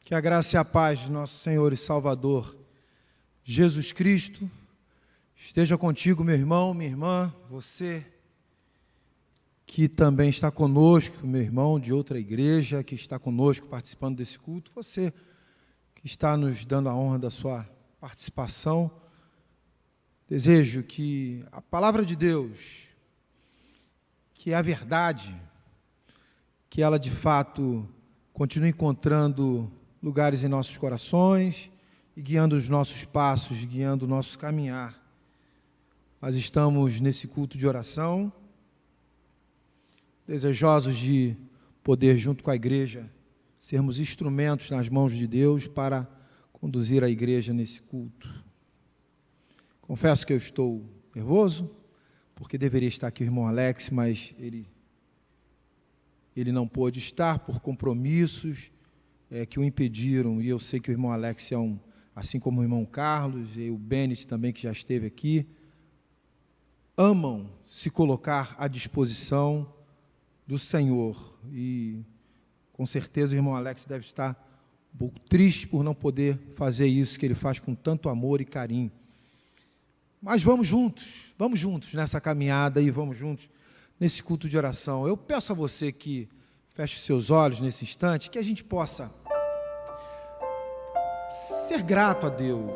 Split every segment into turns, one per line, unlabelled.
Que a graça e a paz de nosso Senhor e Salvador Jesus Cristo esteja contigo, meu irmão, minha irmã, você que também está conosco, meu irmão de outra igreja, que está conosco participando desse culto, você que está nos dando a honra da sua participação. Desejo que a palavra de Deus, que é a verdade, que ela de fato continue encontrando lugares em nossos corações e guiando os nossos passos, guiando o nosso caminhar. Nós estamos nesse culto de oração, desejosos de poder, junto com a igreja, sermos instrumentos nas mãos de Deus para conduzir a igreja nesse culto. Confesso que eu estou nervoso, porque deveria estar aqui o irmão Alex, mas ele não pôde estar por compromissos que o impediram, e eu sei que o irmão Alex é assim como o irmão Carlos, e o Bennett também, que já esteve aqui, amam se colocar à disposição do Senhor, e com certeza o irmão Alex deve estar um pouco triste por não poder fazer isso que ele faz com tanto amor e carinho. Mas vamos juntos nessa caminhada e vamos juntos nesse culto de oração. Eu peço a você que feche seus olhos nesse instante, que a gente possa ser grato a Deus,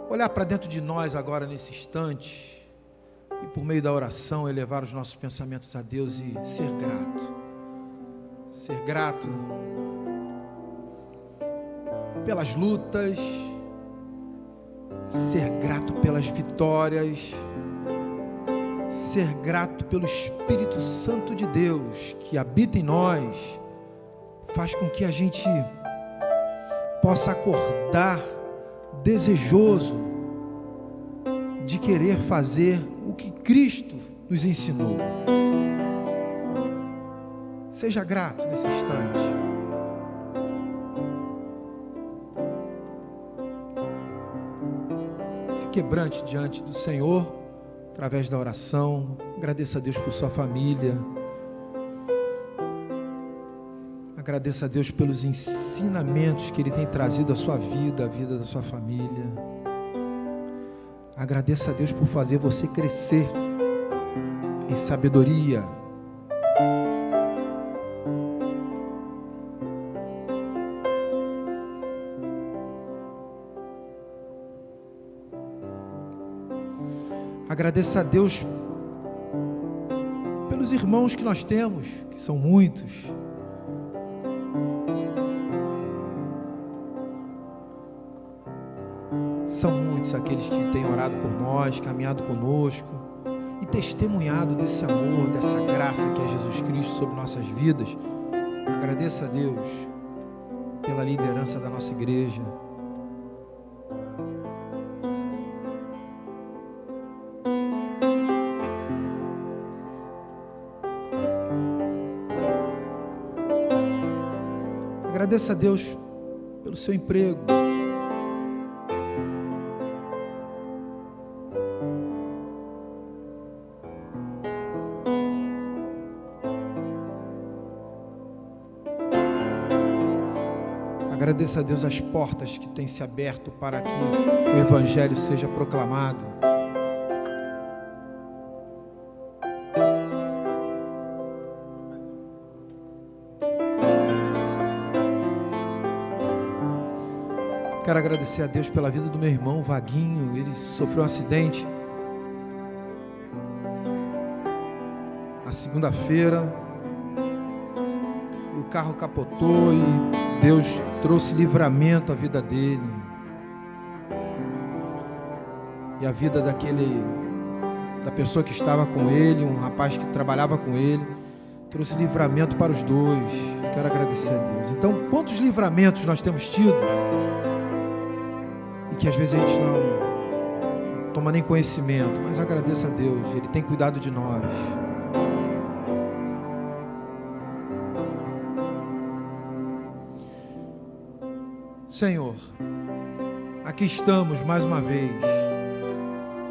olhar para dentro de nós agora nesse instante e por meio da oração elevar os nossos pensamentos a Deus e ser grato pelas lutas, ser grato pelas vitórias, ser grato pelo Espírito Santo de Deus que habita em nós, faz com que a gente possa acordar desejoso de querer fazer o que Cristo nos ensinou. Seja grato nesse instante. Se quebrante diante do Senhor, através da oração. Agradeça a Deus por sua família. Agradeça a Deus pelos ensinamentos que Ele tem trazido à sua vida, à vida da sua família. Agradeça a Deus por fazer você crescer em sabedoria. Agradeça a Deus pelos irmãos que nós temos, que são muitos. São muitos aqueles que têm orado por nós, caminhado conosco e testemunhado desse amor, dessa graça que é Jesus Cristo sobre nossas vidas. Agradeça a Deus pela liderança da nossa igreja. Agradeça a Deus pelo seu emprego. Agradeça a Deus as portas que têm se aberto para que o Evangelho seja proclamado. Quero agradecer a Deus pela vida do meu irmão Vaguinho. Ele sofreu um acidente na segunda-feira. O carro capotou e Deus trouxe livramento à vida dele. E a vida da pessoa que estava com ele, um rapaz que trabalhava com ele, trouxe livramento para os dois. Quero agradecer a Deus. Então, quantos livramentos nós temos tido? Que às vezes a gente não toma nem conhecimento, mas agradeça a Deus, Ele tem cuidado de nós. Senhor, aqui estamos mais uma vez,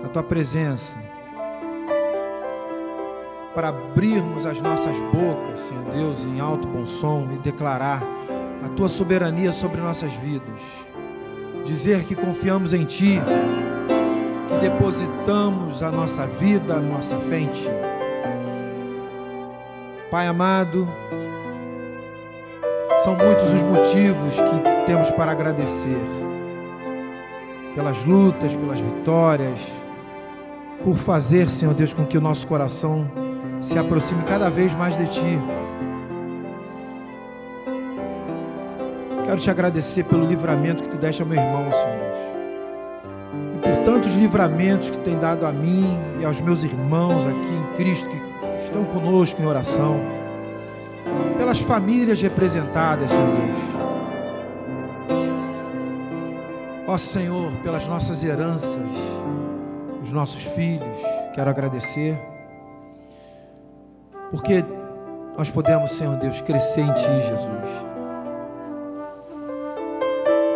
na Tua presença, para abrirmos as nossas bocas, Senhor Deus, em alto bom som e declarar a Tua soberania sobre nossas vidas, dizer que confiamos em Ti, que depositamos a nossa vida, a nossa fé em Ti. Pai amado, são muitos os motivos que temos para agradecer, pelas lutas, pelas vitórias, por fazer, Senhor Deus, com que o nosso coração se aproxime cada vez mais de Ti. Quero Te agradecer pelo livramento que Tu deste ao meu irmão, Senhor Deus, e por tantos livramentos que tem dado a mim e aos meus irmãos aqui em Cristo, que estão conosco em oração, pelas famílias representadas, Senhor Deus. Ó Senhor, pelas nossas heranças, os nossos filhos, quero agradecer, porque nós podemos, Senhor Deus, crescer em Ti, Jesus.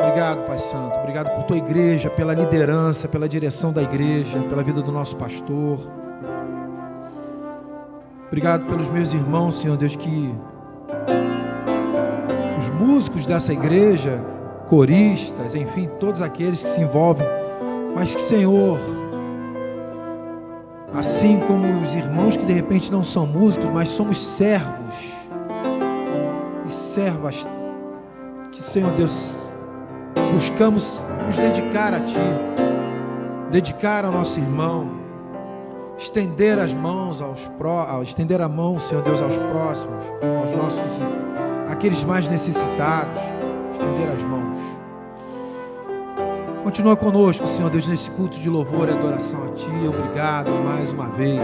Obrigado, Pai Santo, obrigado por Tua igreja, pela liderança, pela direção da igreja, pela vida do nosso pastor. Obrigado pelos meus irmãos, Senhor Deus, que os músicos dessa igreja, coristas, enfim, todos aqueles que se envolvem, mas que, Senhor, assim como os irmãos que de repente não são músicos, mas somos servos e servas, que, Senhor Deus, buscamos nos dedicar a Ti, dedicar ao nosso irmão, estender as mãos estender a mão, Senhor Deus, aos próximos, aos nossos, aqueles mais necessitados, estender as mãos. Continua conosco, Senhor Deus, nesse culto de louvor e adoração a Ti. Obrigado mais uma vez.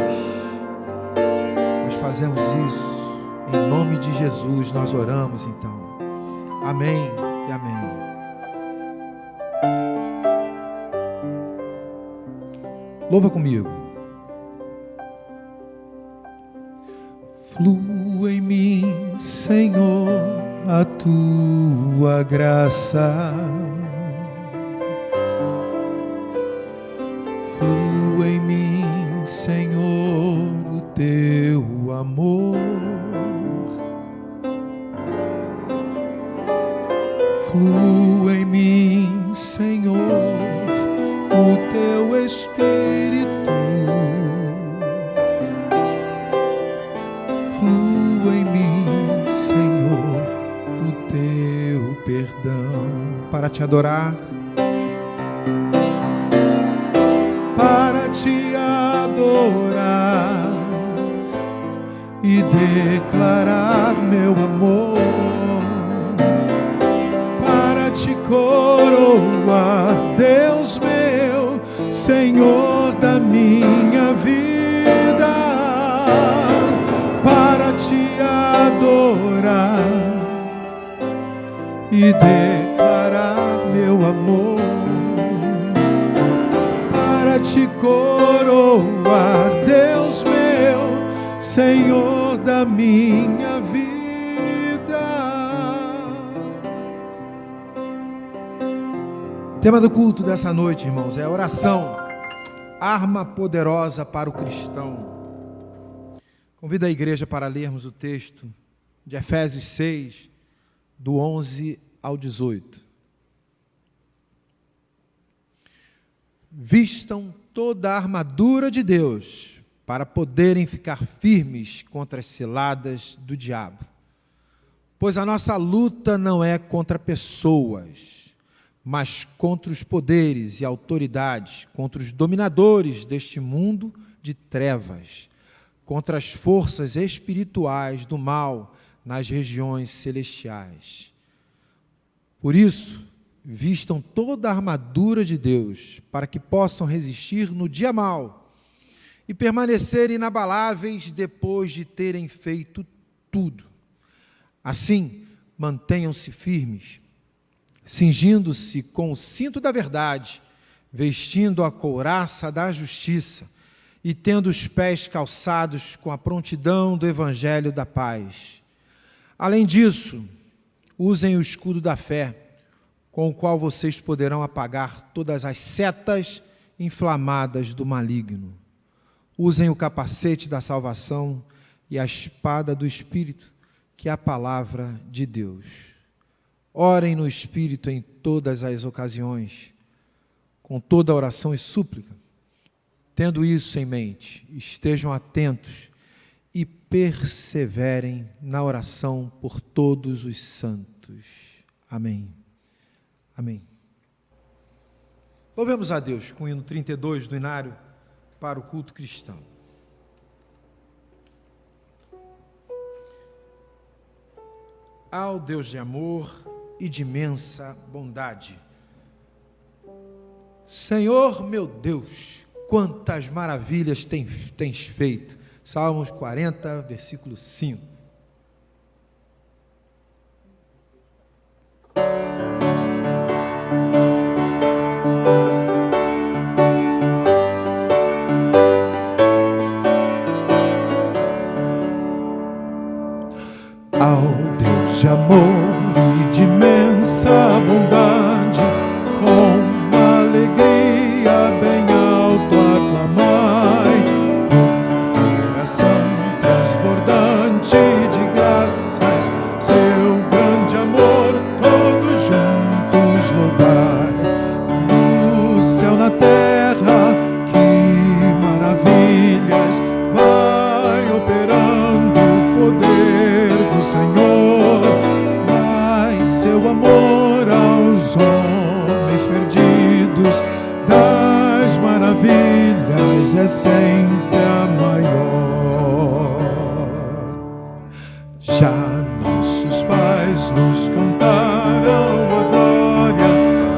Nós fazemos isso em nome de Jesus. Nós oramos então. Amém e amém. Louva comigo. Flua em mim, Senhor, a Tua graça. Flua em mim, Senhor, o Teu amor. Flua em mim, Senhor, o Teu Espírito. Flua em mim, Senhor, o Teu perdão. Para Te adorar, para Te adorar e declarar meu amor, para Te coroar, Deus meu, Senhor da minha vida, para Te adorar e declarar meu amor, para Te coroar, Deus meu, Senhor da minha vida. O tema do culto dessa noite, irmãos, é a oração, arma poderosa para o cristão. Convido a igreja para lermos o texto de Efésios 6, do 11 ao 18. Vistam toda a armadura de Deus para poderem ficar firmes contra as ciladas do diabo. Pois a nossa luta não é contra pessoas, mas contra os poderes e autoridades, contra os dominadores deste mundo de trevas, contra as forças espirituais do mal nas regiões celestiais. Por isso, vistam toda a armadura de Deus, para que possam resistir no dia mau e permanecer inabaláveis depois de terem feito tudo. Assim, mantenham-se firmes, cingindo-se com o cinto da verdade, vestindo a couraça da justiça e tendo os pés calçados com a prontidão do evangelho da paz. Além disso, usem o escudo da fé, com o qual vocês poderão apagar todas as setas inflamadas do maligno. Usem o capacete da salvação e a espada do Espírito, que é a palavra de Deus. Orem no Espírito em todas as ocasiões, com toda oração e súplica. Tendo isso em mente, estejam atentos e perseverem na oração por todos os santos. Amém. Amém. Louvemos a Deus com o hino 32 do Inário para o culto cristão. Ao Deus de amor e de imensa bondade. Senhor meu Deus, quantas maravilhas tens feito. Salmos 40, versículo 5.
Ao Deus de amor e de imensa bondade, com alegria bem alto aclamai, com coração transbordante de graças, seu grande amor todos juntos louvai. No céu, na terra, que maravilhas vai operando o poder do Senhor, mas seu amor aos homens perdidos das maravilhas é sempre a maior. Já nossos pais nos contaram a glória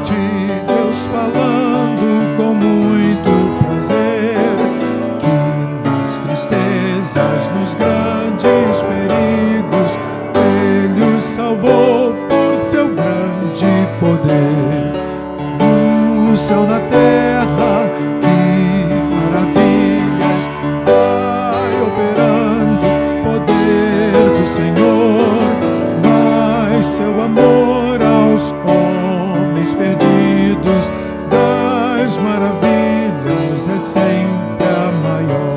de Deus, falando com muito prazer que nas tristezas, nos grandes perigos, Ele os salvou por seu grande poder. No céu, na terra, que maravilhas vai operando o poder do Senhor, mas seu amor aos homens perdidos das maravilhas é sempre a maior.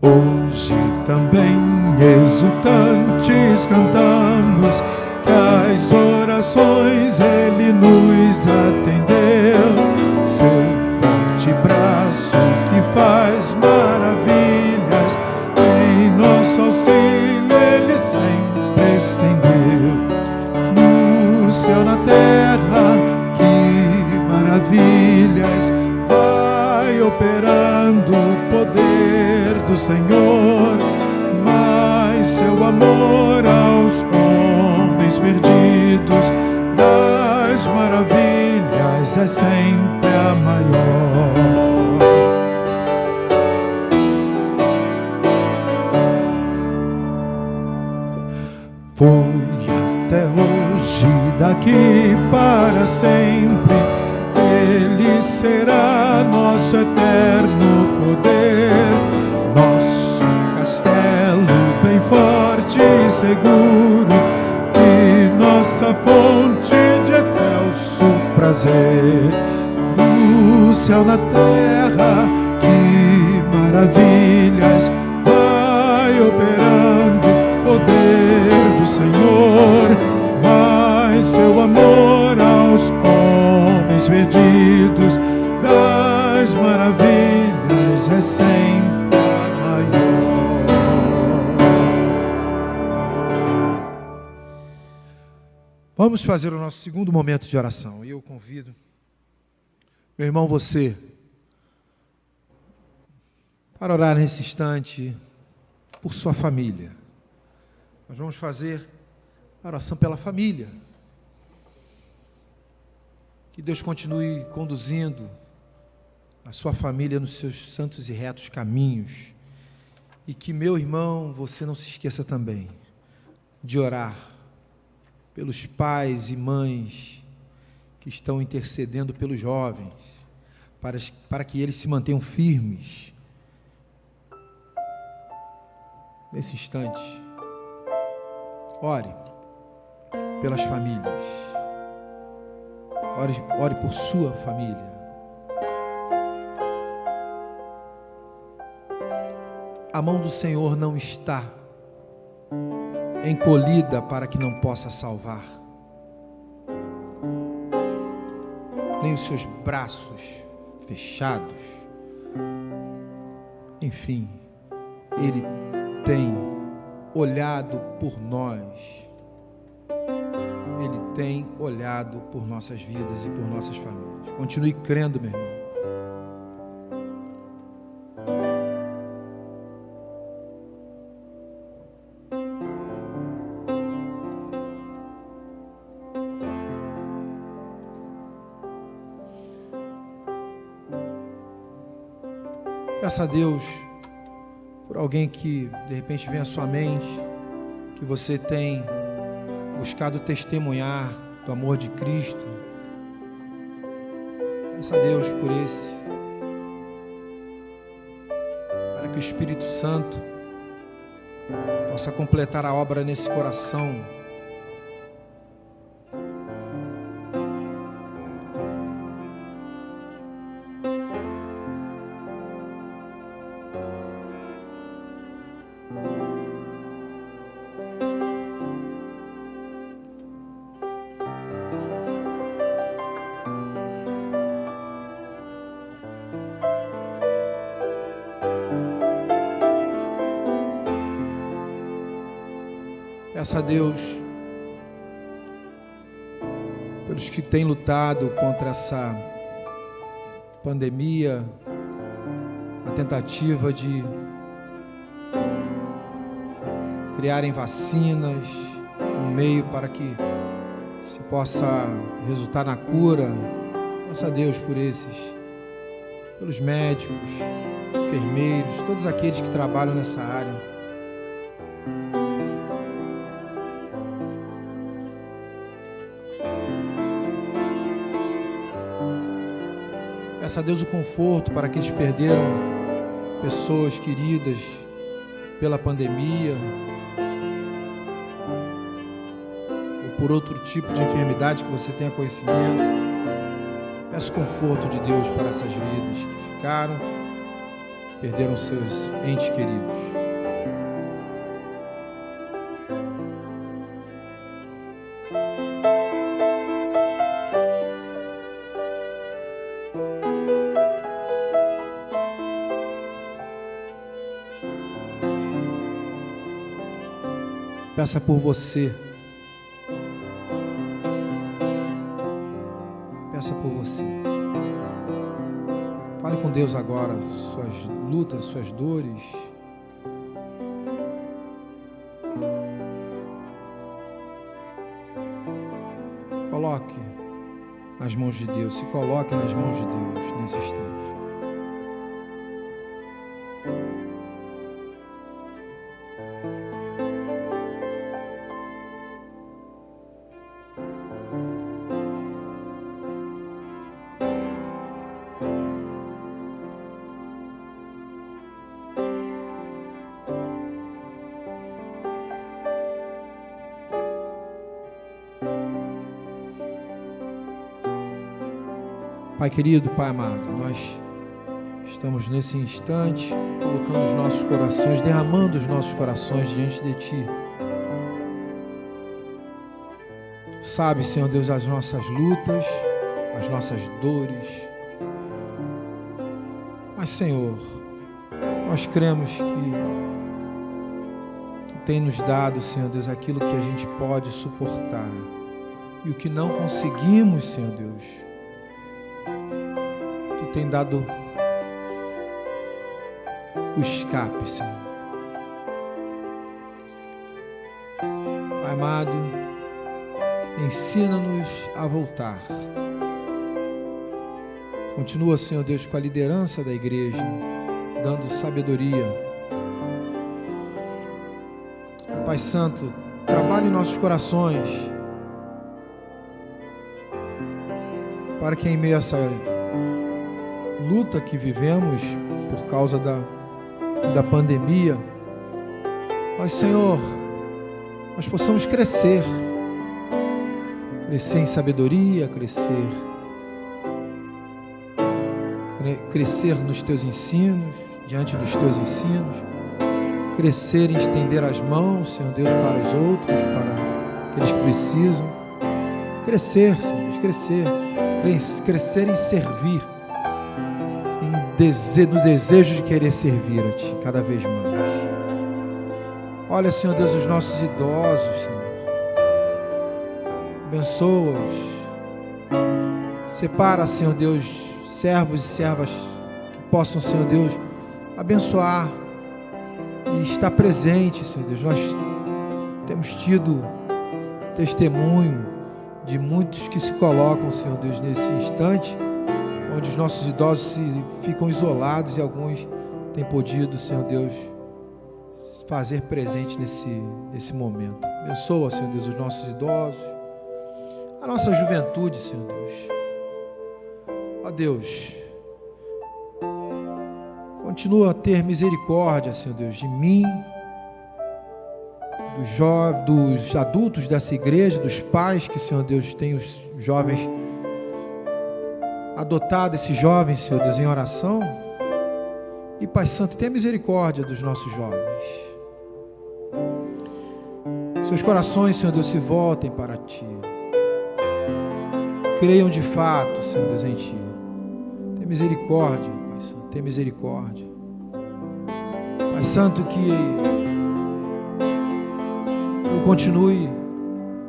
Hoje também exultantes cantamos que as orações Ele nos atendeu, seu forte braço que faz maravilhas, em nosso auxílio Ele sempre estendeu. No céu, na terra, que maravilhas vai operando o poder do Senhor, mas seu amor aos homens perdidos das maravilhas é sempre a maior. Foi até hoje, daqui para sempre, Ele será nosso eterno poder, nosso castelo bem forte e seguro, e nossa fonte de excelso prazer. No céu, na terra, que maravilhas vai operando o poder do Senhor, mas seu amor aos homens perdidos das maravilhas é sempre maior.
Vamos fazer o nosso segundo momento de oração. E eu convido, meu irmão, você, para orar nesse instante por sua família. Nós vamos fazer a oração pela família. Que Deus continue conduzindo a sua família nos seus santos e retos caminhos. E que, meu irmão, você não se esqueça também de orar pelos pais e mães que estão intercedendo pelos jovens, para que eles se mantenham firmes. Nesse instante, ore pelas famílias, ore por sua família. A mão do Senhor não está encolhida para que não possa salvar, nem os seus braços fechados. Enfim, Ele tem olhado por nós, Ele tem olhado por nossas vidas e por nossas famílias. Continue crendo, meu irmão. Peça a Deus por alguém que de repente vem à sua mente, que você tem buscado testemunhar do amor de Cristo. Peça a Deus por esse, para que o Espírito Santo possa completar a obra nesse coração. Peça a Deus pelos que têm lutado contra essa pandemia, a tentativa de criarem vacinas, um meio para que se possa resultar na cura. Peça a Deus por esses, pelos médicos, enfermeiros, todos aqueles que trabalham nessa área. Peça a Deus o conforto para aqueles que perderam pessoas queridas pela pandemia ou por outro tipo de enfermidade que você tenha conhecimento. Peça o conforto de Deus para essas vidas que ficaram, perderam seus entes queridos. Peça por você. Peça por você. Fale com Deus agora, suas lutas, suas dores. Coloque nas mãos de Deus. Se coloque nas mãos de Deus nesse instante. Pai querido, Pai amado, nós estamos nesse instante colocando os nossos corações, derramando os nossos corações diante de Ti. Tu sabes, Senhor Deus, as nossas lutas, as nossas dores. Mas, Senhor, nós cremos que Tu tem nos dado, Senhor Deus, aquilo que a gente pode suportar. E o que não conseguimos, Senhor Deus, Tu tem dado o escape, Senhor. Pai amado, ensina-nos a voltar. Continua, Senhor Deus, com a liderança da igreja, dando sabedoria. Pai Santo, trabalhe em nossos corações, para que em meio a essa luta que vivemos por causa da pandemia, mas, Senhor, nós possamos crescer em sabedoria, crescer nos Teus ensinos, diante dos Teus ensinos, crescer e estender as mãos, Senhor Deus, para os outros, para aqueles que precisam. Crescer, Senhor Deus, crescer em servir, no desejo de querer servir a Ti cada vez mais. Olha, Senhor Deus, os nossos idosos, Senhor. Abençoa-os. Separa, Senhor Deus, servos e servas que possam, Senhor Deus, abençoar e estar presente, Senhor Deus. Nós temos tido testemunho de muitos que se colocam, Senhor Deus, nesse instante, onde os nossos idosos ficam isolados e alguns têm podido, Senhor Deus, fazer presente nesse momento. Abençoa, Senhor Deus, os nossos idosos, a nossa juventude, Senhor Deus. Ó Deus, continua a ter misericórdia, Senhor Deus, de mim, dos adultos dessa igreja, dos pais que, Senhor Deus, tem os jovens, adotado esses jovens, Senhor Deus, em oração. E Pai Santo, tenha misericórdia dos nossos jovens. Seus corações, Senhor Deus, se voltem para Ti. Creiam de fato, Senhor Deus, em Ti. Tenha misericórdia, Pai Santo, tenha misericórdia. Pai Santo, que eu continue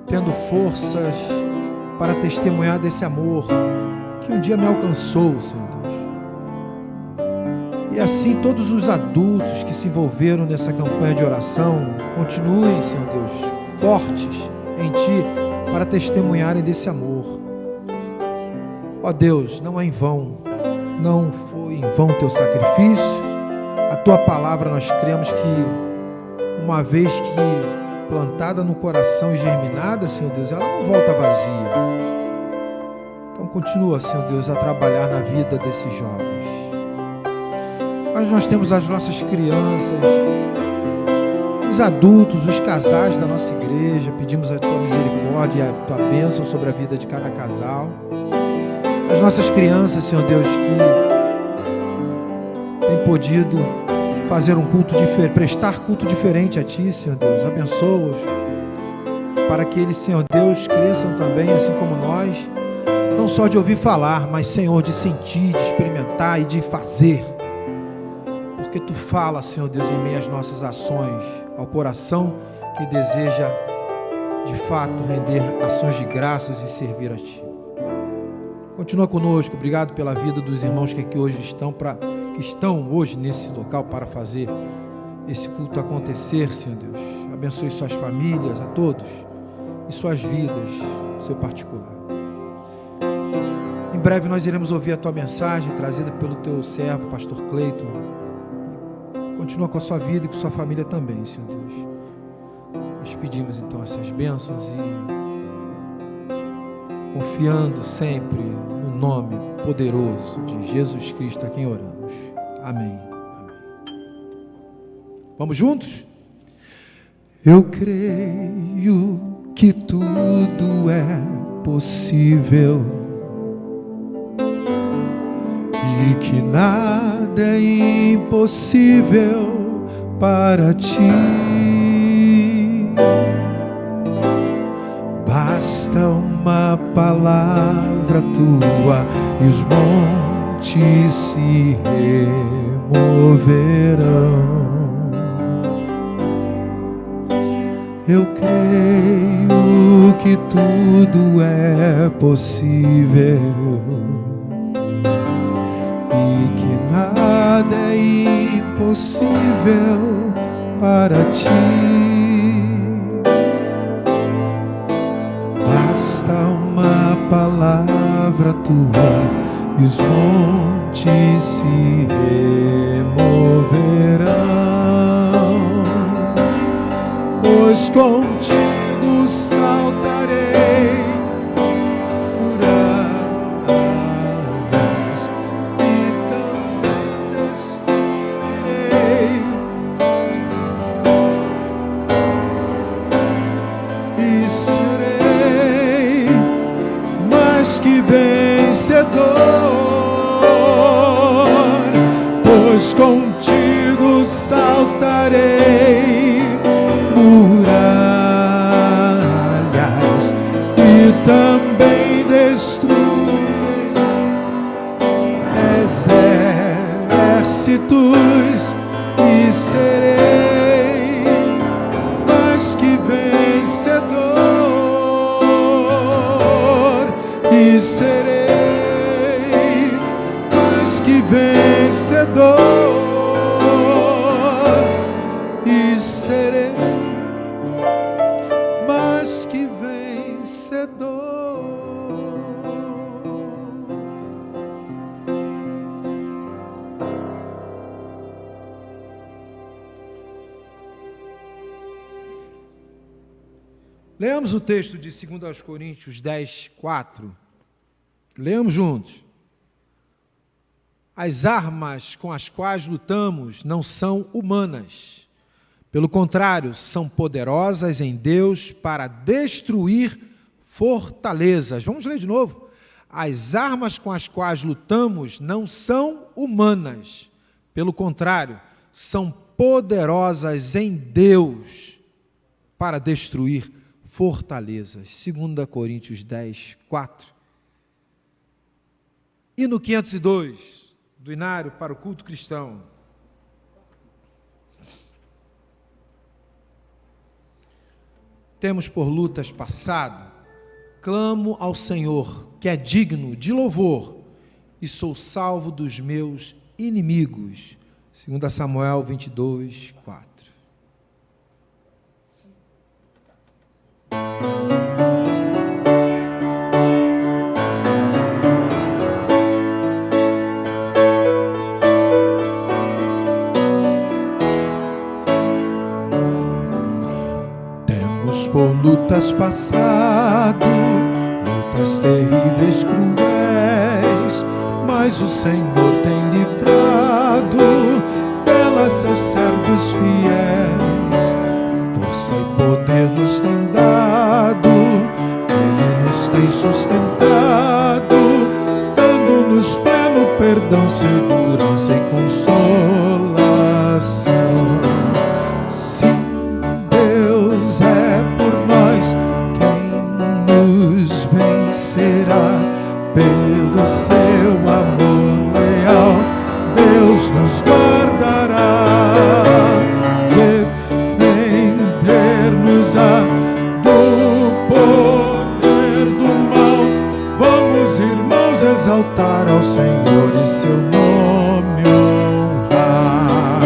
tendo forças para testemunhar desse amor que um dia me alcançou, Senhor Deus. E assim todos os adultos que se envolveram nessa campanha de oração continuem, Senhor Deus, fortes em Ti para testemunharem desse amor. Ó Deus, não é em vão, não foi em vão Teu sacrifício. A Tua palavra nós cremos que uma vez que plantada no coração e germinada, Senhor Deus, ela não volta vazia. Então continua, Senhor Deus, a trabalhar na vida desses jovens. Mas nós temos as nossas crianças, os adultos, os casais da nossa igreja. Pedimos a Tua misericórdia e a Tua bênção sobre a vida de cada casal. As nossas crianças, Senhor Deus, que têm podido fazer um culto diferente, prestar culto diferente a Ti, Senhor Deus. Abençoa-os para que eles, Senhor Deus, cresçam também, assim como nós, não só de ouvir falar, mas, Senhor, de sentir, de experimentar e de fazer. Porque Tu fala, Senhor Deus, em meio às nossas ações, ao coração que deseja, de fato, render ações de graças e servir a Ti. Continua conosco. Obrigado pela vida dos irmãos que aqui hoje estão hoje nesse local para fazer esse culto acontecer, Senhor Deus. Abençoe suas famílias, a todos, e suas vidas, seu particular. Em breve nós iremos ouvir a Tua mensagem trazida pelo Teu servo, Pastor Cleiton. Continua com a sua vida e com a sua família também, Senhor Deus. Nós pedimos então essas bênçãos e confiando sempre no nome poderoso de Jesus Cristo, a quem oramos. Amém. Amém. Vamos juntos? Eu creio que tudo é possível e que nada é impossível para Ti. Basta uma palavra Tua e os montes se removerão. Eu creio que tudo é possível e que nada é impossível para Ti. Basta uma palavra Tua e os montes se removerão, pois contigo saltarei por águas e também destruirei e serei mais que vencedor, pois contigo
saltarei muralhas e também destruirei exércitos e serei mais que vencedor, e serei mais que vencedor, e serei mais que vencedor.
Leamos o texto de 2 Coríntios 10, 4. Leamos juntos. As armas com as quais lutamos não são humanas. Pelo contrário, são poderosas em Deus para destruir fortalezas. Vamos ler de novo. As armas com as quais lutamos não são humanas. Pelo contrário, são poderosas em Deus para destruir fortalezas. 2 Coríntios 10, 4. E no 502, do Inário para o culto cristão. Temos por lutas passado, clamo ao Senhor, que é digno de louvor, e sou salvo dos meus inimigos. 2 Samuel 22, 4.
Temos por lutas passado, lutas terríveis, cruéis, mas o Senhor tem livrado delas seus servos fiéis. Força e poder nos tem dado, Ele nos tem sustentado, dando-nos pleno perdão, segurança e consolação. Sim, Deus é por nós, quem nos vencerá? Pelo seu amor leal, Deus nos guardará. Defender-nos-á do poder do mal. Vamos, irmãos, exaltar ao Senhor e seu nome honrar.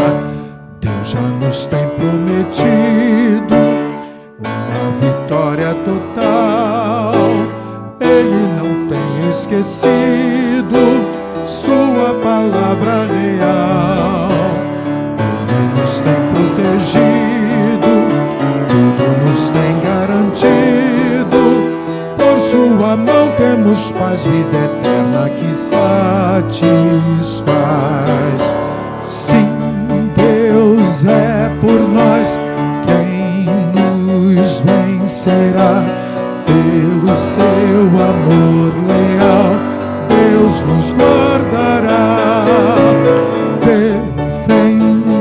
Deus já nos tem prometido uma vitória total. Ele não tem esquecido sua palavra real. Ele nos tem protegido, tudo nos tem garantido. Por sua mão temos paz, vida eterna que satisfaz. Sim, Deus é por nós, quem nos vencerá? Pelo seu amor leal, Deus nos guardará.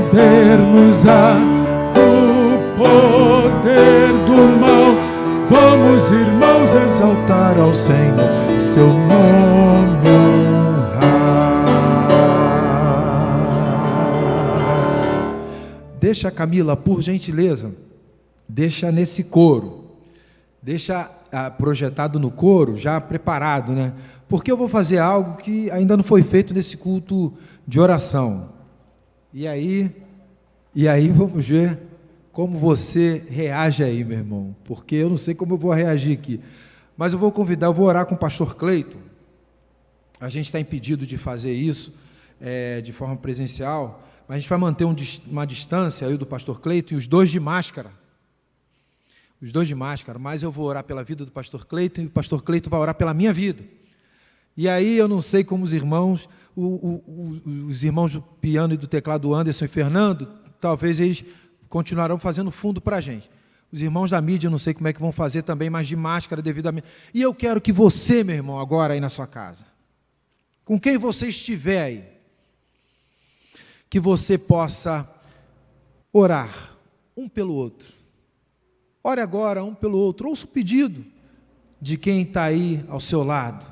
Defender-nos-á do poder do mal. Vamos, irmãos, exaltar ao Senhor, seu nome honrar.
Deixa, Camila, por gentileza, deixa nesse coro. Deixa projetado no coro, já preparado, né? Porque eu vou fazer algo que ainda não foi feito nesse culto de oração. E aí vamos ver como você reage aí, meu irmão. Porque eu não sei como eu vou reagir aqui. Mas eu vou orar com o pastor Cleiton. A gente está impedido de fazer isso de forma presencial, mas a gente vai manter uma distância aí do pastor Cleiton e os dois de máscara. Mas eu vou orar pela vida do pastor Cleiton e o pastor Cleiton vai orar pela minha vida. E aí eu não sei como os irmãos do piano e do teclado, Anderson e Fernando, talvez eles continuarão fazendo fundo para a gente. Os irmãos da mídia, eu não sei como é que vão fazer também, mas de máscara devidamente. E eu quero que você, meu irmão, agora aí na sua casa, com quem você estiver aí, que você possa orar um pelo outro. Ore agora um pelo outro. Ouça o pedido de quem está aí ao seu lado.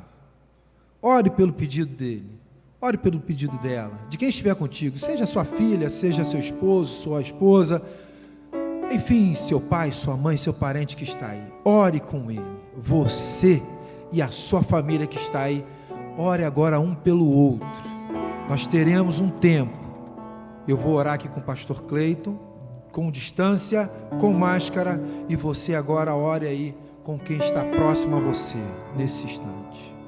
Ore pelo pedido dele. Ore pelo pedido dela, de quem estiver contigo, seja sua filha, seja seu esposo, sua esposa, enfim, seu pai, sua mãe, seu parente que está aí. Ore com ele. Você e a sua família que está aí, ore agora um pelo outro. Nós teremos um tempo. Eu vou orar aqui com o pastor Cleiton, com distância, com máscara, e você agora ore aí com quem está próximo a você, nesse instante.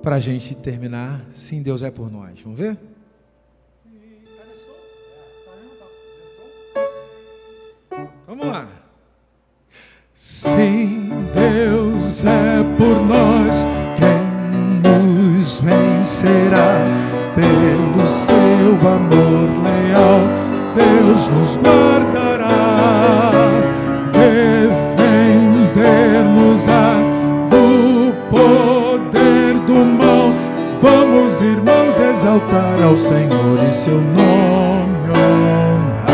para a gente terminar, sim, Deus é por nós. Vamos ver? Vamos lá.
Sim, Deus é por nós, quem nos vencerá? Pelo seu amor leal, Deus nos guardará, defender-nos-á do poder do mal. Vamos, irmãos, exaltar ao Senhor e seu nome honrar.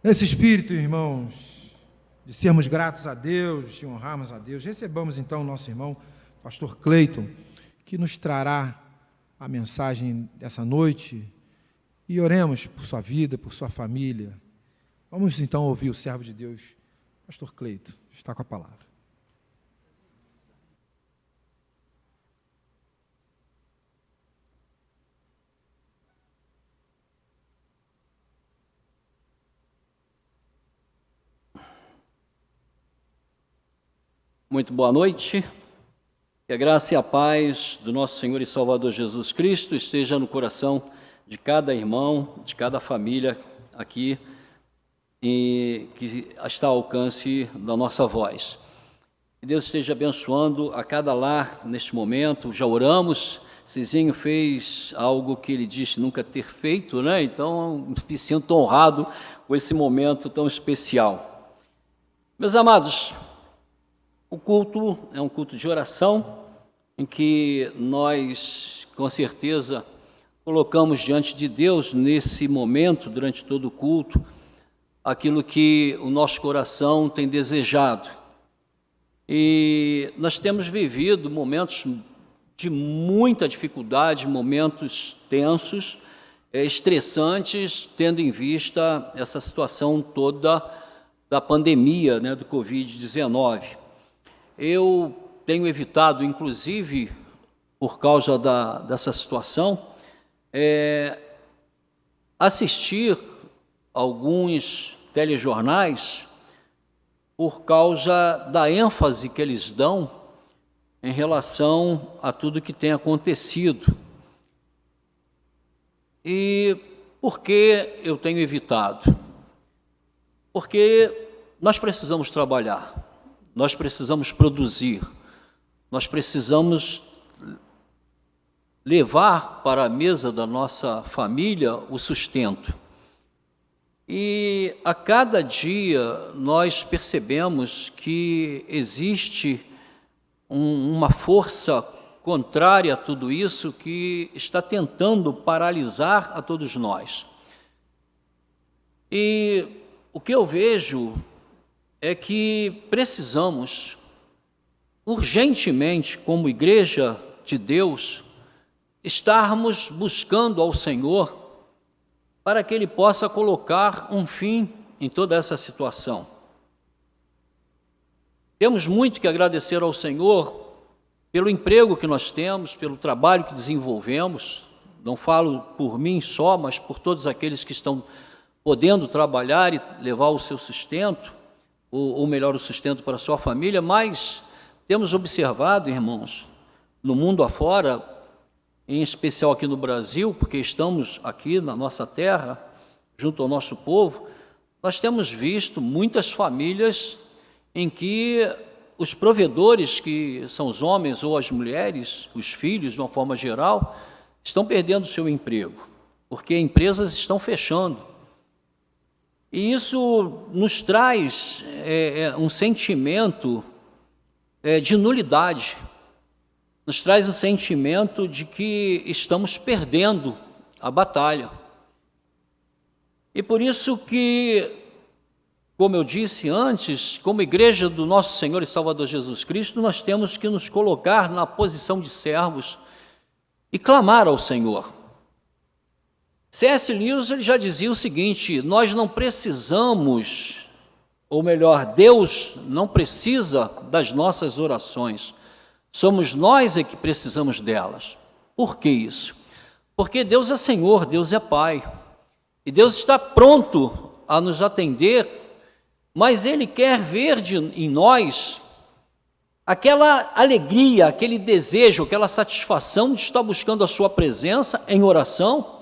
Nesse espírito, irmãos, de sermos gratos a Deus, de honrarmos a Deus, recebamos então o nosso irmão, pastor Cleiton, que nos trará a mensagem dessa noite, e oremos por sua vida, por sua família. Vamos então ouvir o servo de Deus, pastor Cleiton, está com a palavra.
Muito boa noite, que a graça e a paz do nosso Senhor e Salvador Jesus Cristo esteja no coração de cada irmão, de cada família aqui, e que está ao alcance da nossa voz. Que Deus esteja abençoando a cada lar neste momento. Já oramos, Cizinho fez algo que ele disse nunca ter feito, né? Então me sinto honrado com esse momento tão especial. Meus amados, o culto é um culto de oração, em que nós, com certeza, colocamos diante de Deus, nesse momento, durante todo o culto, aquilo que o nosso coração tem desejado. E nós temos vivido momentos de muita dificuldade, momentos tensos, estressantes, tendo em vista essa situação toda da pandemia, né, do Covid-19. Eu tenho evitado, inclusive, por causa dessa situação, assistir alguns telejornais por causa da ênfase que eles dão em relação a tudo que tem acontecido. E por que eu tenho evitado? Porque nós precisamos trabalhar. Nós precisamos produzir, nós precisamos levar para a mesa da nossa família o sustento. E a cada dia nós percebemos que existe uma força contrária a tudo isso que está tentando paralisar a todos nós. E o que eu vejo é que precisamos, urgentemente, como igreja de Deus, estarmos buscando ao Senhor para que Ele possa colocar um fim em toda essa situação. Temos muito que agradecer ao Senhor pelo emprego que nós temos, pelo trabalho que desenvolvemos. Não falo por mim só, mas por todos aqueles que estão podendo trabalhar e levar o seu sustento, ou melhor, o sustento para a sua família, mas temos observado, irmãos, no mundo afora, em especial aqui no Brasil, porque estamos aqui na nossa terra, junto ao nosso povo, nós temos visto muitas famílias em que os provedores, que são os homens ou as mulheres, os filhos, de uma forma geral, estão perdendo o seu emprego, porque empresas estão fechando. E isso nos traz um sentimento de nulidade, nos traz um sentimento de que estamos perdendo a batalha. E por isso que, como eu disse antes, como igreja do nosso Senhor e Salvador Jesus Cristo, nós temos que nos colocar na posição de servos e clamar ao Senhor. C.S. Lewis ele já dizia o seguinte: nós não precisamos, ou melhor, Deus não precisa das nossas orações, somos nós que precisamos delas. Por que isso? Porque Deus é Senhor, Deus é Pai, e Deus está pronto a nos atender, mas Ele quer ver em nós aquela alegria, aquele desejo, aquela satisfação de estar buscando a sua presença em oração,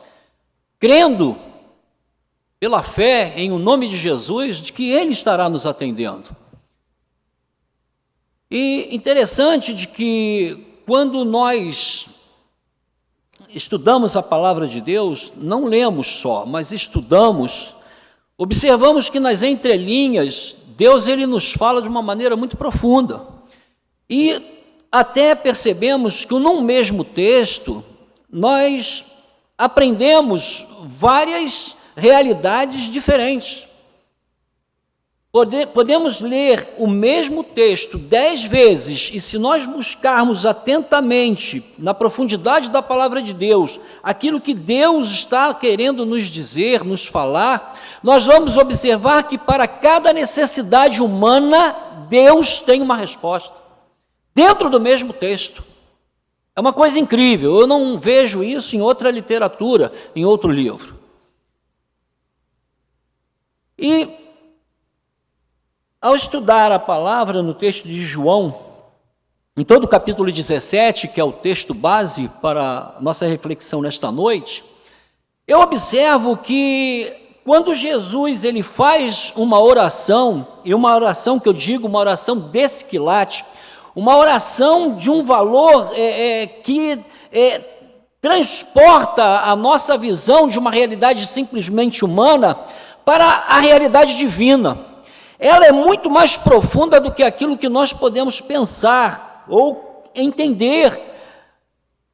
crendo pela fé em o nome de Jesus, de que Ele estará nos atendendo. E interessante de que quando nós estudamos a palavra de Deus, não lemos só, mas estudamos, observamos que nas entrelinhas, Deus ele nos fala de uma maneira muito profunda. E até percebemos que num mesmo texto, nós aprendemos várias realidades diferentes. Podemos ler o mesmo texto 10 vezes, e se nós buscarmos atentamente, na profundidade da palavra de Deus, aquilo que Deus está querendo nos dizer, nos falar, nós vamos observar que para cada necessidade humana, Deus tem uma resposta, dentro do mesmo texto. É uma coisa incrível, eu não vejo isso em outra literatura, em outro livro. E ao estudar a palavra no texto de João, em todo o capítulo 17, que é o texto base para a nossa reflexão nesta noite, eu observo que quando Jesus ele faz uma oração, e uma oração que eu digo, uma oração desse quilate, uma oração de um valor que transporta a nossa visão de uma realidade simplesmente humana para a realidade divina. Ela é muito mais profunda do que aquilo que nós podemos pensar ou entender.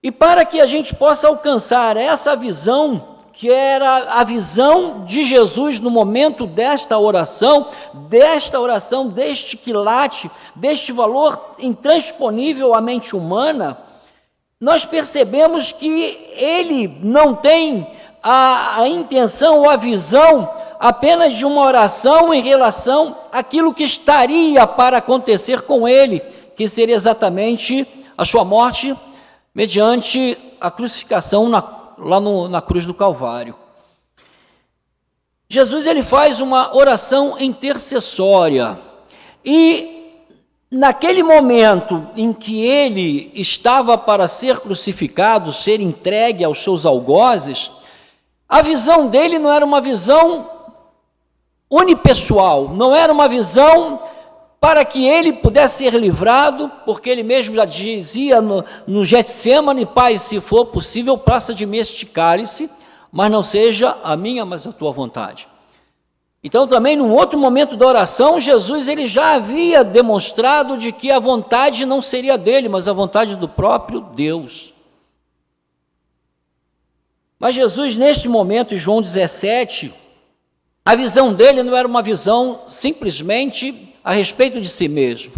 E para que a gente possa alcançar essa visão, que era a visão de Jesus no momento desta oração, deste quilate, deste valor intransponível à mente humana, nós percebemos que ele não tem a intenção ou a visão apenas de uma oração em relação àquilo que estaria para acontecer com ele, que seria exatamente a sua morte mediante a crucificação lá na cruz do Calvário. Jesus ele faz uma oração intercessória e naquele momento em que ele estava para ser crucificado, ser entregue aos seus algozes, a visão dele não era uma visão unipessoal, não era uma visão para que ele pudesse ser livrado, porque ele mesmo já dizia no Getsemane: Pai, se for possível, passa de mim este cálice, mas não seja a minha, mas a tua vontade. Então também num outro momento da oração, Jesus ele já havia demonstrado de que a vontade não seria dele, mas a vontade do próprio Deus. Mas Jesus neste momento, em João 17, a visão dele não era uma visão simplesmente a respeito de si mesmo,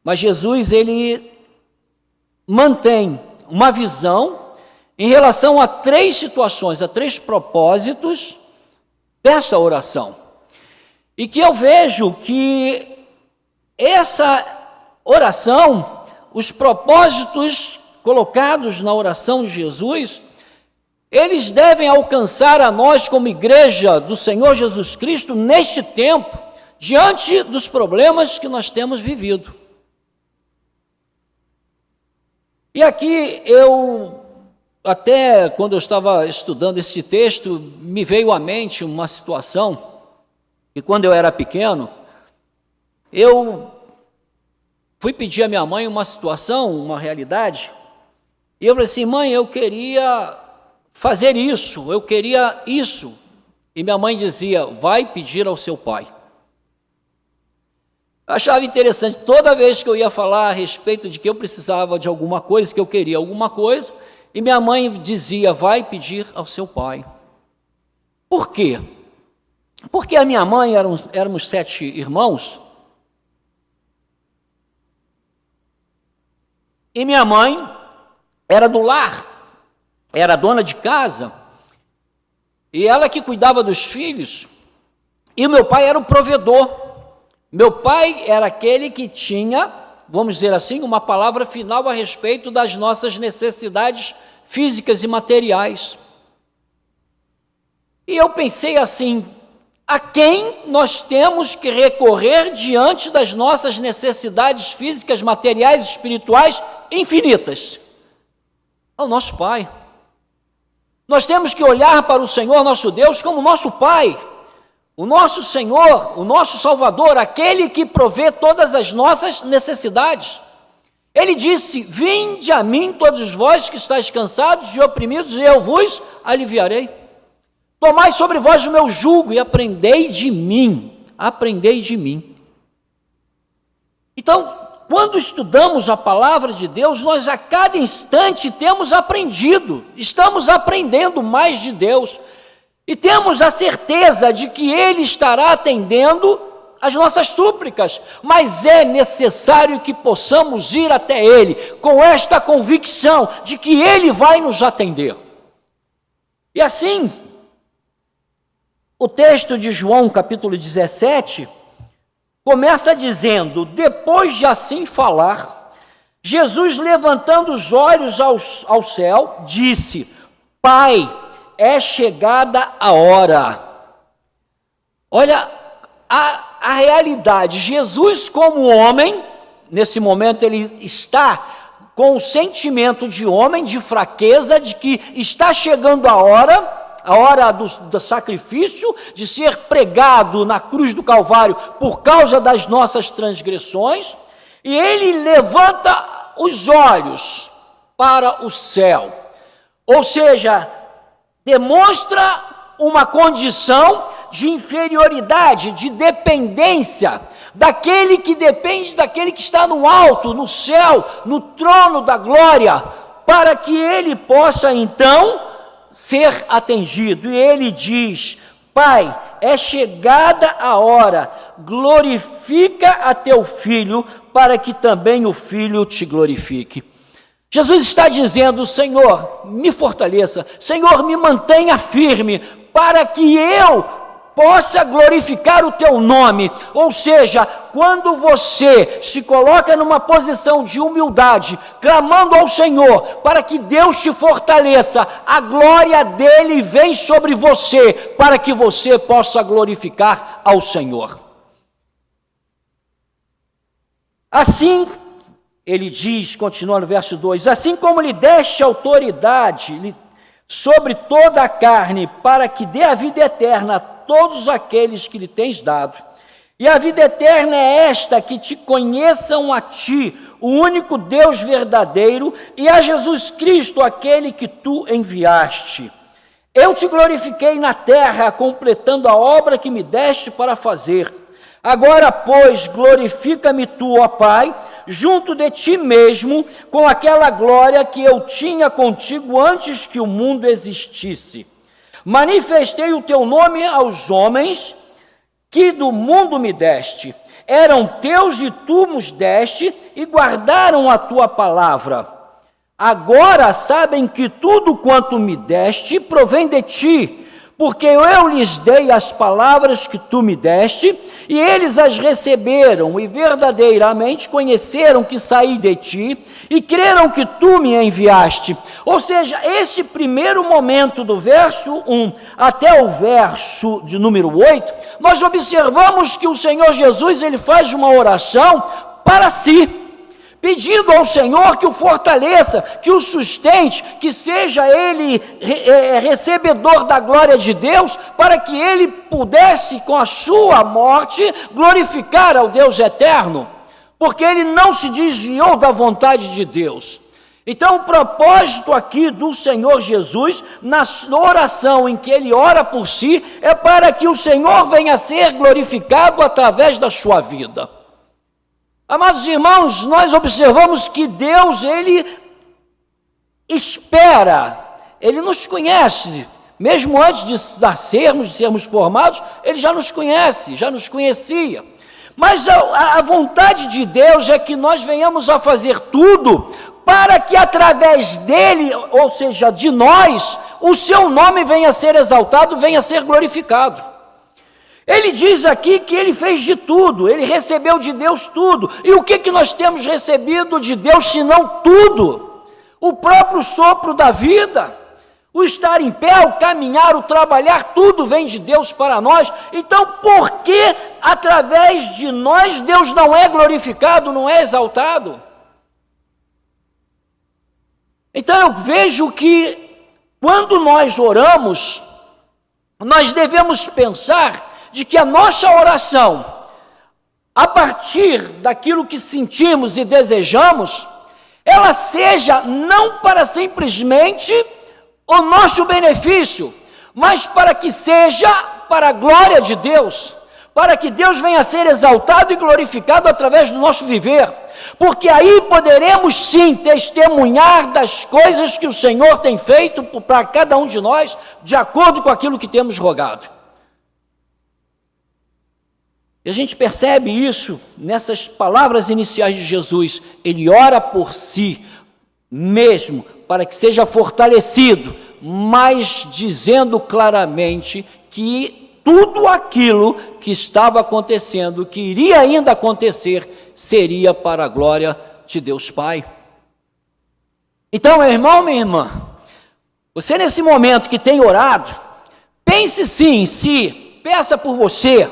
mas Jesus ele mantém uma visão em relação a 3 situações, a 3 propósitos dessa oração. E que eu vejo que essa oração, os propósitos colocados na oração de Jesus, eles devem alcançar a nós como igreja do Senhor Jesus Cristo neste tempo, diante dos problemas que nós temos vivido. E aqui até quando eu estava estudando esse texto, me veio à mente uma situação, que quando eu era pequeno, eu fui pedir à minha mãe uma situação, uma realidade, e eu falei assim: mãe, eu queria fazer isso, eu queria isso. E minha mãe dizia: vai pedir ao seu pai. Eu achava interessante, toda vez que eu ia falar a respeito de que eu precisava de alguma coisa, que eu queria alguma coisa, e minha mãe dizia: vai pedir ao seu pai. Por quê? Porque a minha mãe, éramos 7 irmãos, e minha mãe era do lar, era dona de casa, e ela que cuidava dos filhos, e o meu pai era o provedor. Meu pai era aquele que tinha, vamos dizer assim, uma palavra final a respeito das nossas necessidades físicas e materiais. E eu pensei assim: a quem nós temos que recorrer diante das nossas necessidades físicas, materiais, espirituais infinitas? Ao nosso Pai. Nós temos que olhar para o Senhor nosso Deus como nosso Pai, o nosso Senhor, o nosso Salvador, aquele que provê todas as nossas necessidades. Ele disse: vinde a mim todos vós que estáis cansados e oprimidos, e eu vos aliviarei. Tomai sobre vós o meu jugo e aprendei de mim. Aprendei de mim. Então, quando estudamos a palavra de Deus, nós a cada instante temos aprendido, estamos aprendendo mais de Deus, e temos a certeza de que Ele estará atendendo as nossas súplicas, mas é necessário que possamos ir até Ele, com esta convicção de que Ele vai nos atender. E assim, o texto de João, capítulo 17, começa dizendo: depois de assim falar, Jesus, levantando os olhos ao céu, disse: Pai, é chegada a hora. Olha a realidade. Jesus, como homem, nesse momento ele está com o sentimento de homem, de fraqueza, de que está chegando a hora do sacrifício, de ser pregado na cruz do Calvário por causa das nossas transgressões, e ele levanta os olhos para o céu, ou seja, demonstra uma condição de inferioridade, de dependência, daquele que depende daquele que está no alto, no céu, no trono da glória, para que ele possa então ser atendido. E ele diz: Pai, é chegada a hora, glorifica a teu filho, para que também o filho te glorifique. Jesus está dizendo: Senhor, me fortaleça, Senhor, me mantenha firme, para que eu possa glorificar o teu nome. Ou seja, quando você se coloca numa posição de humildade, clamando ao Senhor para que Deus te fortaleça, a glória dele vem sobre você, para que você possa glorificar ao Senhor. Assim, ele diz, continua no verso 2, assim como lhe deste autoridade sobre toda a carne, para que dê a vida eterna a todos aqueles que lhe tens dado. E a vida eterna é esta, que te conheçam a ti, o único Deus verdadeiro, e a Jesus Cristo, aquele que tu enviaste. Eu te glorifiquei na terra, completando a obra que me deste para fazer. Agora, pois, glorifica-me tu, ó Pai, junto de ti mesmo, com aquela glória que eu tinha contigo antes que o mundo existisse. Manifestei o teu nome aos homens que do mundo me deste. Eram teus e tu nos deste e guardaram a tua palavra. Agora sabem que tudo quanto me deste provém de ti, porque eu lhes dei as palavras que tu me deste, e eles as receberam, e verdadeiramente conheceram que saí de ti, e creram que tu me enviaste. Ou seja, esse primeiro momento do verso 1 até o verso de número 8, nós observamos que o Senhor Jesus, ele faz uma oração para si, pedindo ao Senhor que o fortaleça, que o sustente, que seja ele recebedor da glória de Deus, para que ele pudesse, com a sua morte, glorificar ao Deus eterno, porque ele não se desviou da vontade de Deus. Então, o propósito aqui do Senhor Jesus, na oração em que ele ora por si, é para que o Senhor venha a ser glorificado através da sua vida. Amados irmãos, nós observamos que Deus, ele espera, ele nos conhece, mesmo antes de nascermos, de sermos formados, ele já nos conhece, já nos conhecia. Mas a vontade de Deus é que nós venhamos a fazer tudo para que através dele, ou seja, de nós, o seu nome venha a ser exaltado, venha a ser glorificado. Ele diz aqui que ele fez de tudo, ele recebeu de Deus tudo. E o que nós temos recebido de Deus, senão tudo? O próprio sopro da vida, O estar em pé, o caminhar, o trabalhar, tudo vem de Deus para nós. Então, por que através de nós Deus não é glorificado, não é exaltado? Então eu vejo que quando nós oramos, nós devemos pensar de que a nossa oração, a partir daquilo que sentimos e desejamos, ela seja não para simplesmente o nosso benefício, mas para que seja para a glória de Deus, para que Deus venha a ser exaltado e glorificado através do nosso viver, porque aí poderemos sim testemunhar das coisas que o Senhor tem feito para cada um de nós, de acordo com aquilo que temos rogado. E a gente percebe isso nessas palavras iniciais de Jesus. Ele ora por si mesmo, para que seja fortalecido, mas dizendo claramente que tudo aquilo que estava acontecendo, que iria ainda acontecer, seria para a glória de Deus Pai. Então, meu irmão, minha irmã, você nesse momento que tem orado, pense sim em si, peça por você,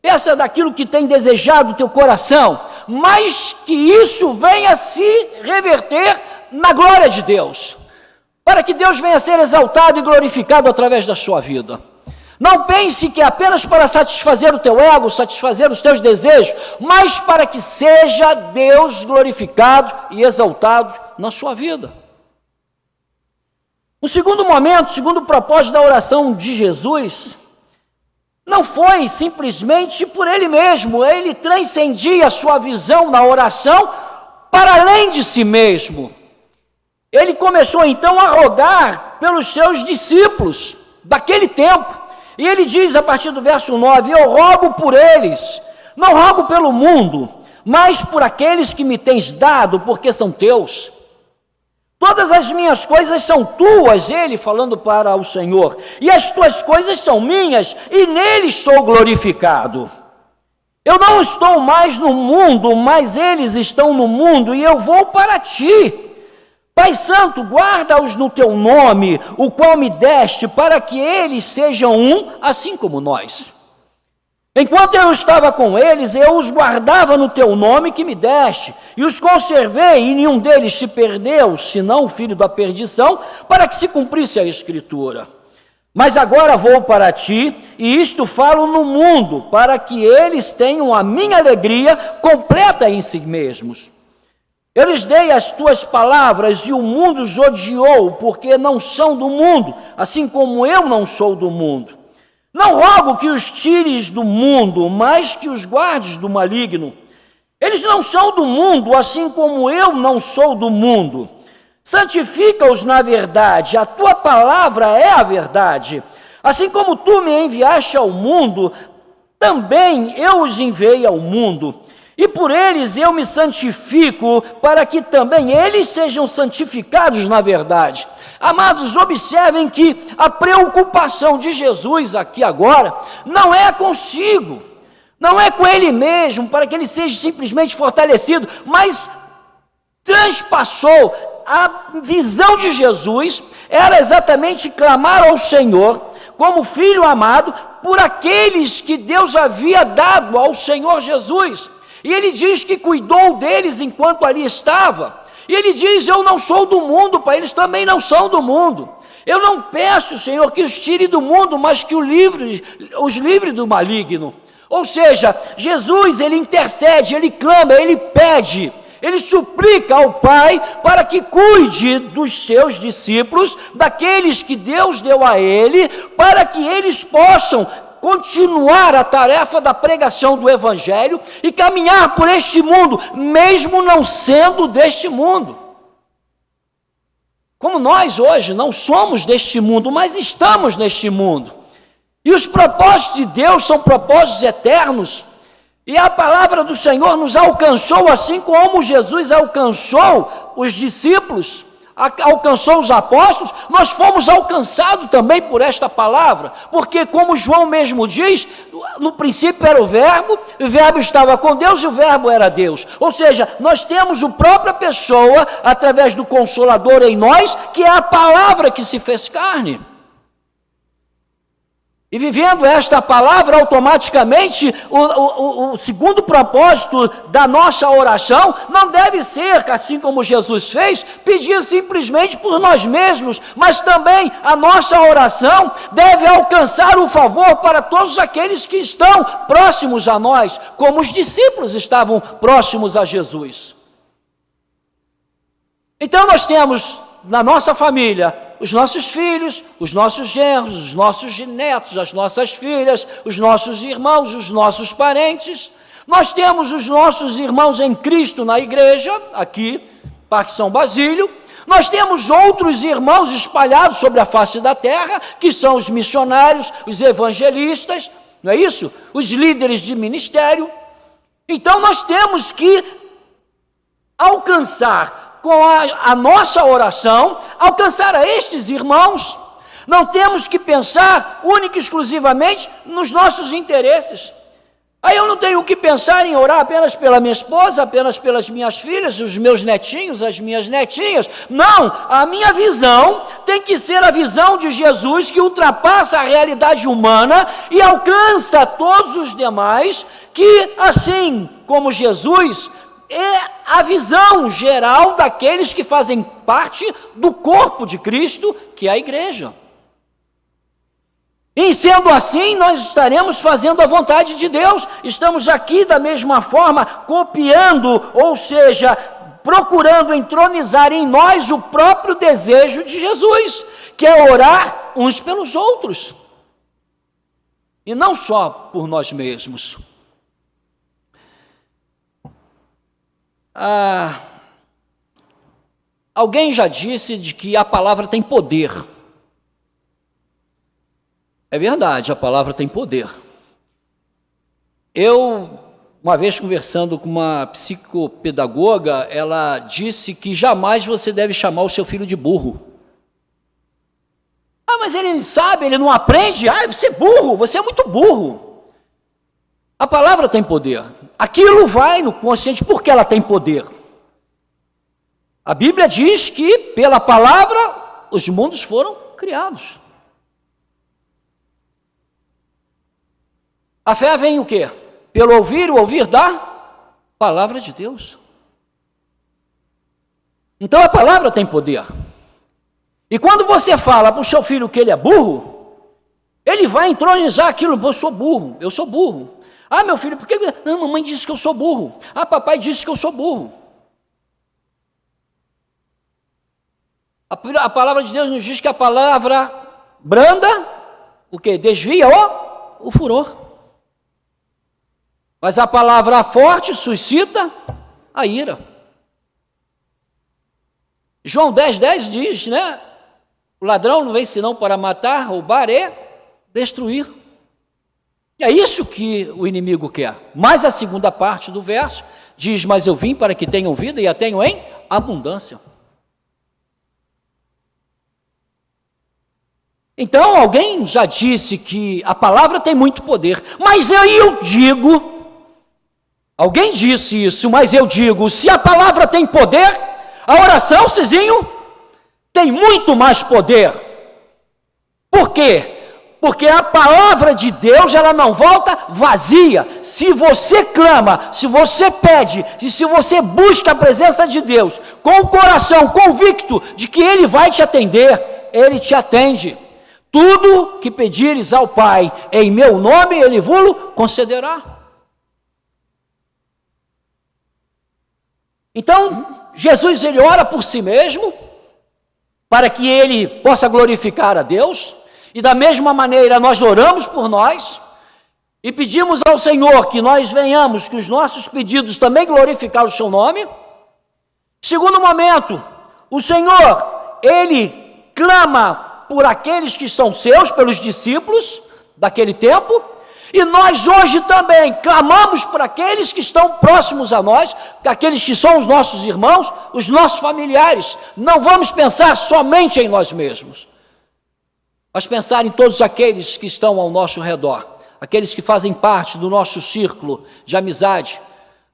peça daquilo que tem desejado o teu coração, mas que isso venha a se reverter na glória de Deus, para que Deus venha a ser exaltado e glorificado através da sua vida. Não pense que é apenas para satisfazer o teu ego, satisfazer os teus desejos, mas para que seja Deus glorificado e exaltado na sua vida. O segundo momento, o segundo propósito da oração de Jesus, não foi simplesmente por ele mesmo, ele transcendia a sua visão na oração para além de si mesmo. Ele começou então a rogar pelos seus discípulos daquele tempo, e ele diz a partir do verso 9, eu rogo por eles, não rogo pelo mundo, mas por aqueles que me tens dado, porque são teus. Todas as minhas coisas são tuas, ele falando para o Senhor, e as tuas coisas são minhas, e neles sou glorificado. Eu não estou mais no mundo, mas eles estão no mundo, e eu vou para ti. Pai Santo, guarda-os no teu nome, o qual me deste, para que eles sejam um, assim como nós. Enquanto eu estava com eles, eu os guardava no teu nome que me deste, e os conservei, e nenhum deles se perdeu, senão o filho da perdição, para que se cumprisse a Escritura. Mas agora vou para ti, e isto falo no mundo, para que eles tenham a minha alegria completa em si mesmos. Eu lhes dei as tuas palavras, e o mundo os odiou, porque não são do mundo, assim como eu não sou do mundo. Não rogo que os tires do mundo, mas que os guardes do maligno. Eles não são do mundo, assim como eu não sou do mundo. Santifica-os na verdade, a tua palavra é a verdade. Assim como tu me enviaste ao mundo, também eu os enviei ao mundo. E por eles eu me santifico, para que também eles sejam santificados na verdade. Amados, observem que a preocupação de Jesus aqui agora não é consigo, não é com ele mesmo, para que ele seja simplesmente fortalecido, mas transpassou a visão de Jesus, era exatamente clamar ao Senhor, como filho amado, por aqueles que Deus havia dado ao Senhor Jesus. E ele diz que cuidou deles enquanto ali estava. E ele diz, eu não sou do mundo, Pai, eles também não são do mundo. Eu não peço, Senhor, que os tire do mundo, mas que os livre do maligno. Ou seja, Jesus, ele intercede, ele clama, ele pede, ele suplica ao Pai para que cuide dos seus discípulos, daqueles que Deus deu a ele, para que eles possam continuar a tarefa da pregação do Evangelho e caminhar por este mundo, mesmo não sendo deste mundo. Como nós hoje não somos deste mundo, mas estamos neste mundo. E os propósitos de Deus são propósitos eternos. E a palavra do Senhor nos alcançou, assim como Jesus alcançou os discípulos, alcançou os apóstolos, nós fomos alcançados também por esta palavra, porque como João mesmo diz, no princípio era o verbo estava com Deus e o verbo era Deus, ou seja, nós temos a própria pessoa, através do Consolador em nós, que é a palavra que se fez carne. E vivendo esta palavra, automaticamente, o segundo propósito da nossa oração não deve ser, assim como Jesus fez, pedir simplesmente por nós mesmos, mas também a nossa oração deve alcançar o favor para todos aqueles que estão próximos a nós, como os discípulos estavam próximos a Jesus. Então nós temos na nossa família os nossos filhos, os nossos genros, os nossos netos, as nossas filhas, os nossos irmãos, os nossos parentes. Nós temos os nossos irmãos em Cristo na igreja, aqui, Parque São Basílio. Nós temos outros irmãos espalhados sobre a face da terra, que são os missionários, os evangelistas, não é isso? Os líderes de ministério. Então nós temos que alcançar com a nossa oração, alcançar a estes irmãos. Não temos que pensar única e exclusivamente nos nossos interesses. Aí eu não tenho que pensar em orar apenas pela minha esposa, apenas pelas minhas filhas, os meus netinhos, as minhas netinhas. Não, a minha visão tem que ser a visão de Jesus, que ultrapassa a realidade humana e alcança todos os demais, que assim como Jesus é a visão geral daqueles que fazem parte do corpo de Cristo, que é a igreja. E sendo assim, nós estaremos fazendo a vontade de Deus, estamos aqui da mesma forma, copiando, ou seja, procurando entronizar em nós o próprio desejo de Jesus, que é orar uns pelos outros, e não só por nós mesmos. Alguém já disse de que a palavra tem poder. É verdade, a palavra tem poder. Eu, uma vez conversando com uma psicopedagoga, ela disse que jamais você deve chamar o seu filho de burro. Mas ele não sabe, ele não aprende. Você é burro, você é muito burro. A palavra tem poder. Aquilo vai no consciente porque ela tem poder. A Bíblia diz que pela palavra os mundos foram criados. A fé vem o quê? Pelo ouvir, o ouvir da palavra de Deus. Então a palavra tem poder. E quando você fala para o seu filho que ele é burro, ele vai entronizar aquilo. Eu sou burro, eu sou burro. Meu filho, por que? Não, mamãe disse que eu sou burro. Papai disse que eu sou burro. A palavra de Deus nos diz que a palavra branda, o quê? Desvia o furor. Mas a palavra forte suscita a ira. João 10:10 diz, né? O ladrão não vem senão para matar, roubar e destruir. E é isso que o inimigo quer. Mas a segunda parte do verso diz, mas eu vim para que tenham vida e a tenham em abundância. Então alguém já disse que a palavra tem muito poder, mas aí eu digo, alguém disse isso, mas eu digo, se a palavra tem poder, a oração, Cizinho, tem muito mais poder. Por quê? Porque a palavra de Deus, ela não volta vazia. Se você clama, se você pede, e se você busca a presença de Deus, com o coração convicto de que Ele vai te atender, Ele te atende. Tudo que pedires ao Pai, em meu nome, Ele vos concederá. Então, Jesus, Ele ora por si mesmo, para que Ele possa glorificar a Deus. E da mesma maneira nós oramos por nós e pedimos ao Senhor que nós venhamos, que os nossos pedidos também glorificar o seu nome. Segundo momento, o Senhor, Ele clama por aqueles que são seus, pelos discípulos daquele tempo. E nós hoje também clamamos por aqueles que estão próximos a nós, aqueles que são os nossos irmãos, os nossos familiares. Não vamos pensar somente em nós mesmos, mas pensar em todos aqueles que estão ao nosso redor, aqueles que fazem parte do nosso círculo de amizade,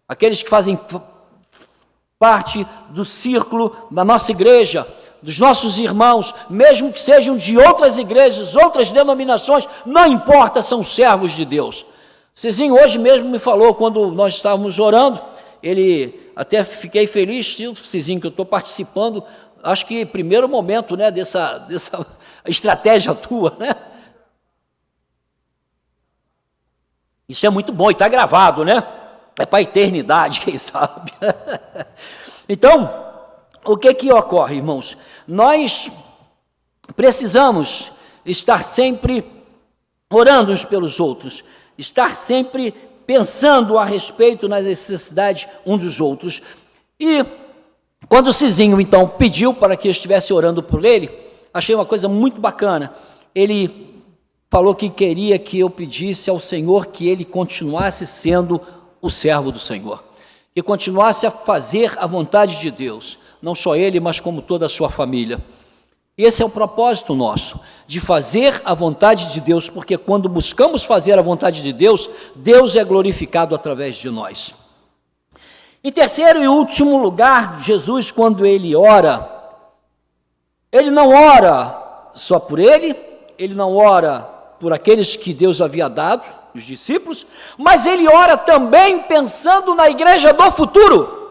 aqueles que fazem parte do círculo da nossa igreja, dos nossos irmãos, mesmo que sejam de outras igrejas, outras denominações, não importa, são servos de Deus. Cezinho hoje mesmo me falou, quando nós estávamos orando, ele até fiquei feliz, Cezinho, que eu estou participando, acho que primeiro momento, né, dessa estratégia tua, né? Isso é muito bom e está gravado, né? É para a eternidade, quem sabe. Então, o que ocorre, irmãos? Nós precisamos estar sempre orando uns pelos outros, estar sempre pensando a respeito nas necessidades uns dos outros. E quando o Cizinho, então, pediu para que eu estivesse orando por ele, achei uma coisa muito bacana. Ele falou que queria que eu pedisse ao Senhor que ele continuasse sendo o servo do Senhor, que continuasse a fazer a vontade de Deus, não só ele, mas como toda a sua família. Esse é o propósito nosso, de fazer a vontade de Deus, porque quando buscamos fazer a vontade de Deus, Deus é glorificado através de nós. Em terceiro e último lugar, Jesus, quando ele ora, ele não ora só por ele não ora por aqueles que Deus havia dado, os discípulos, mas ele ora também pensando na igreja do futuro.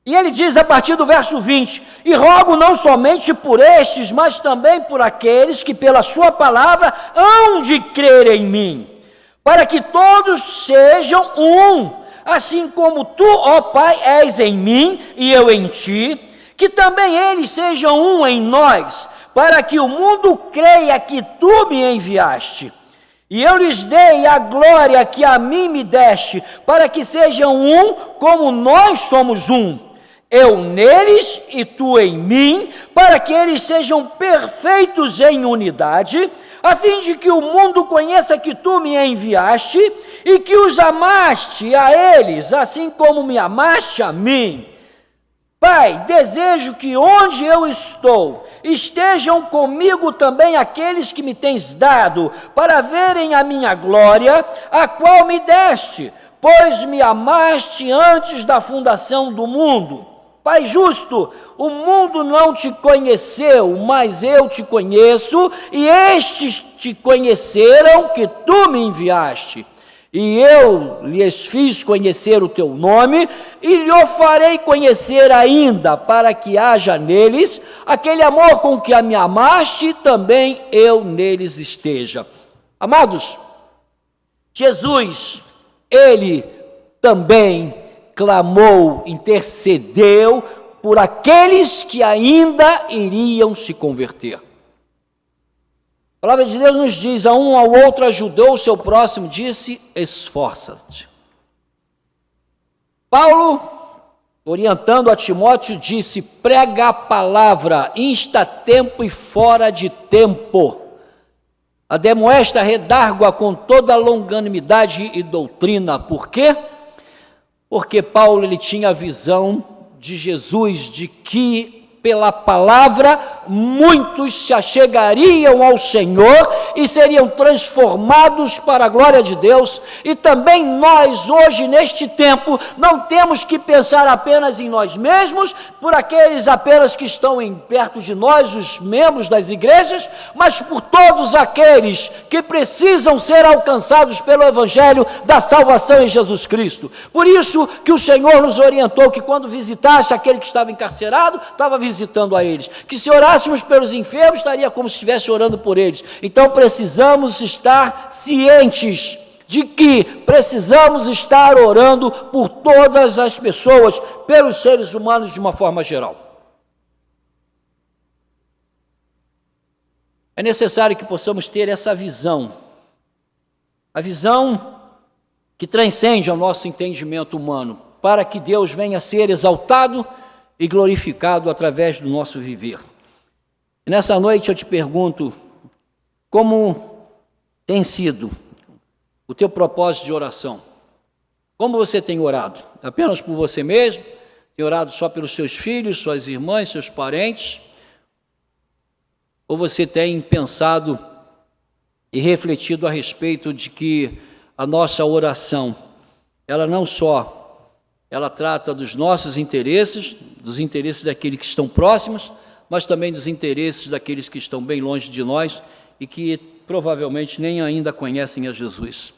E ele diz a partir do verso 20, e rogo não somente por estes, mas também por aqueles que pela sua palavra hão de crer em mim, para que todos sejam um, assim como tu, ó Pai, és em mim e eu em ti, que também eles sejam um em nós, para que o mundo creia que tu me enviaste. E eu lhes dei a glória que a mim me deste, para que sejam um como nós somos um. Eu neles e tu em mim, para que eles sejam perfeitos em unidade, a fim de que o mundo conheça que tu me enviaste e que os amaste a eles, assim como me amaste a mim. Pai, desejo que onde eu estou, estejam comigo também aqueles que me tens dado, para verem a minha glória, a qual me deste, pois me amaste antes da fundação do mundo. Pai justo, o mundo não te conheceu, mas eu te conheço, e estes te conheceram que tu me enviaste. E eu lhes fiz conhecer o teu nome, e lhe farei conhecer ainda, para que haja neles aquele amor com que me amaste, também eu neles esteja. Amados, Jesus, ele também clamou, intercedeu por aqueles que ainda iriam se converter. A palavra de Deus nos diz, a um ao outro ajudou o seu próximo, disse, esforça-te. Paulo, orientando a Timóteo, disse, prega a palavra, insta tempo e fora de tempo. Ademoesta redargua com toda longanimidade e doutrina. Por quê? Porque Paulo ele tinha a visão de Jesus, de que pela palavra muitos se achegariam ao Senhor e seriam transformados para a glória de Deus. E também nós hoje neste tempo não temos que pensar apenas em nós mesmos, por aqueles apenas que estão perto de nós, os membros das igrejas, mas por todos aqueles que precisam ser alcançados pelo evangelho da salvação em Jesus Cristo. Por isso que o Senhor nos orientou que quando visitasse aquele que estava encarcerado, estava visitando a eles, que se orássemos pelos enfermos, estaria como se estivesse orando por eles. Então precisamos estar cientes de que precisamos estar orando por todas as pessoas, pelos seres humanos de uma forma geral. É necessário que possamos ter essa visão, a visão que transcende ao nosso entendimento humano, para que Deus venha a ser exaltado e glorificado através do nosso viver. E nessa noite eu te pergunto, como tem sido o teu propósito de oração. Como você tem orado? Apenas por você mesmo? Tem orado só pelos seus filhos, suas irmãs, seus parentes? Ou você tem pensado e refletido a respeito de que a nossa oração, ela não só ela trata dos nossos interesses, dos interesses daqueles que estão próximos, mas também dos interesses daqueles que estão bem longe de nós e que provavelmente nem ainda conhecem a Jesus.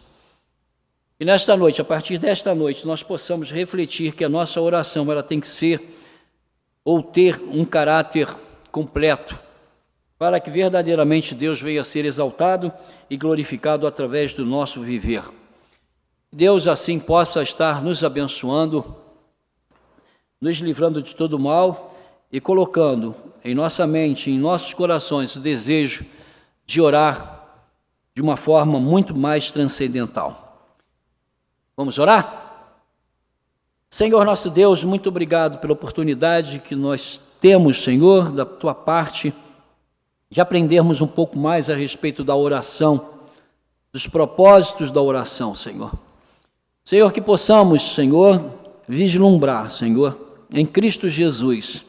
E nesta noite, a partir desta noite, nós possamos refletir que a nossa oração ela tem que ser ou ter um caráter completo, para que verdadeiramente Deus venha a ser exaltado e glorificado através do nosso viver. Deus assim possa estar nos abençoando, nos livrando de todo mal e colocando em nossa mente, em nossos corações, o desejo de orar de uma forma muito mais transcendental. Vamos orar? Senhor nosso Deus, muito obrigado pela oportunidade que nós temos, Senhor, da Tua parte, de aprendermos um pouco mais a respeito da oração, dos propósitos da oração, Senhor. Senhor, que possamos, Senhor, vislumbrar, Senhor, em Cristo Jesus,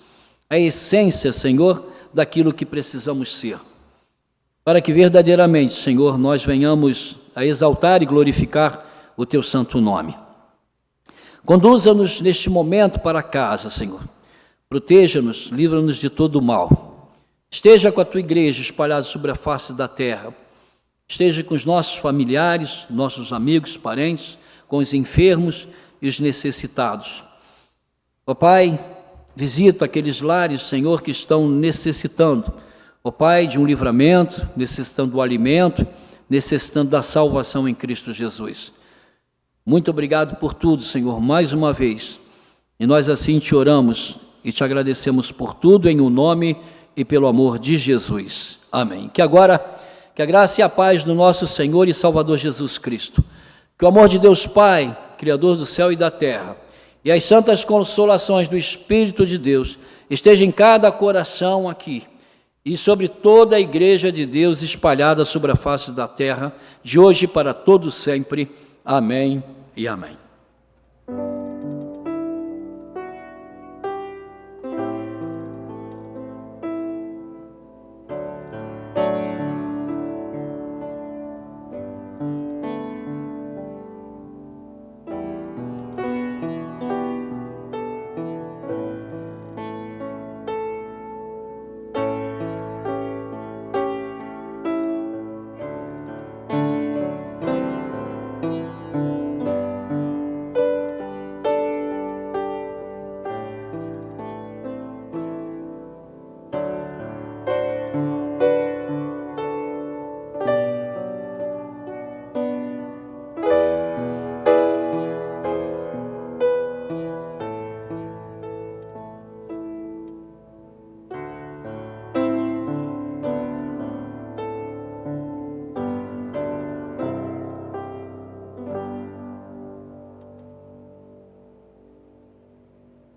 a essência, Senhor, daquilo que precisamos ser, para que verdadeiramente, Senhor, nós venhamos a exaltar e glorificar o Teu santo nome. Conduza-nos neste momento para casa, Senhor. Proteja-nos, livra-nos de todo o mal. Esteja com a Tua igreja espalhada sobre a face da terra. Esteja com os nossos familiares, nossos amigos, parentes, com os enfermos e os necessitados. Ó Pai, visita aqueles lares, Senhor, que estão necessitando, ó Pai, de um livramento, necessitando do alimento, necessitando da salvação em Cristo Jesus. Muito obrigado por tudo, Senhor, mais uma vez. E nós assim te oramos e te agradecemos por tudo em o nome e pelo amor de Jesus. Amém. Que a graça e a paz do nosso Senhor e Salvador Jesus Cristo, que o amor de Deus Pai, Criador do céu e da terra, e as santas consolações do Espírito de Deus esteja em cada coração aqui e sobre toda a igreja de Deus espalhada sobre a face da terra, de hoje para todo sempre. Amém e amém.